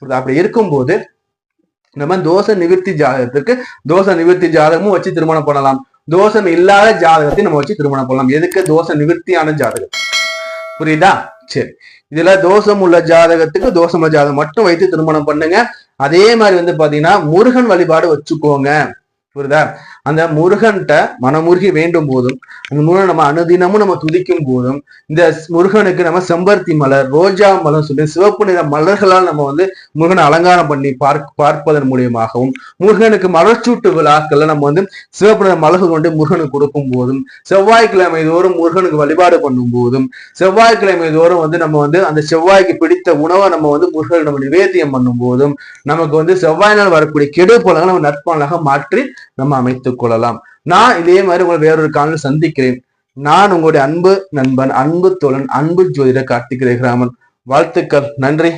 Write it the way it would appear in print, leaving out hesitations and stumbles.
அப்படி இருக்கும்போது நம்ம தோஷ நிவர்த்தி ஜாதகத்துக்கு தோஷ நிவர்த்தி ஜாதகமும் வச்சு திருமணம் பண்ணலாம், தோஷம் இல்லாத ஜாதகத்தை நம்ம வச்சு திருமணம் பண்ணலாம். எதுக்கு? தோஷ நிவர்த்தியான ஜாதகம். புரியுதா? சரி, இதுல தோஷம் உள்ள ஜாதகத்துக்கு தோஷமுள்ள ஜாதகம் மட்டும் வைத்து திருமணம் பண்ணுங்க. அதே மாதிரி பாத்தீங்கன்னா முருகன் வழிபாடு வச்சுக்கோங்க. புரியுதா? அந்த முருகன்கிட்ட மனமுருகி வேண்டும் போதும், அந்த முருகன் நம்ம அனுதினமும் நம்ம துதிக்கும் போதும், இந்த முருகனுக்கு நம்ம செம்பருத்தி மலர், ரோஜா மலர் சொல்லி சிவப்பு நிற மலர்களால் நம்ம முருகனை அலங்காரம் பண்ணி பார்ப்பதன் மூலியமாகவும், முருகனுக்கு மலர்ச்சூட்டு விழாக்கள்ல நம்ம சிவப்பு நிற மலர்கள் கொண்டு முருகனுக்கு கொடுக்கும் போதும், செவ்வாய்க்கிழமை தோறும் முருகனுக்கு வழிபாடு பண்ணும் போதும், செவ்வாய்க்கிழமை தோறும் நம்ம அந்த செவ்வாய்க்கு பிடித்த உணவை நம்ம முருகனுக்கு நம்ம நிவேத்தியம் பண்ணும் போதும், நமக்கு செவ்வாய் நாள் வரக்கூடிய கெடு பலன்களை நம்ம நட்பலனாக மாற்றி நம்ம அமைத்துக் கொள்ளலாம். நான் இதே மாதிரி உங்களை வேறொரு காலையில் சந்திக்கிறேன். நான் உங்களுடைய அன்பு நண்பன், அன்பு தோழன், அன்பு ஜோதிடர் கார்த்திக் ரேகராமன். வாழ்த்துக்கள். நன்றி.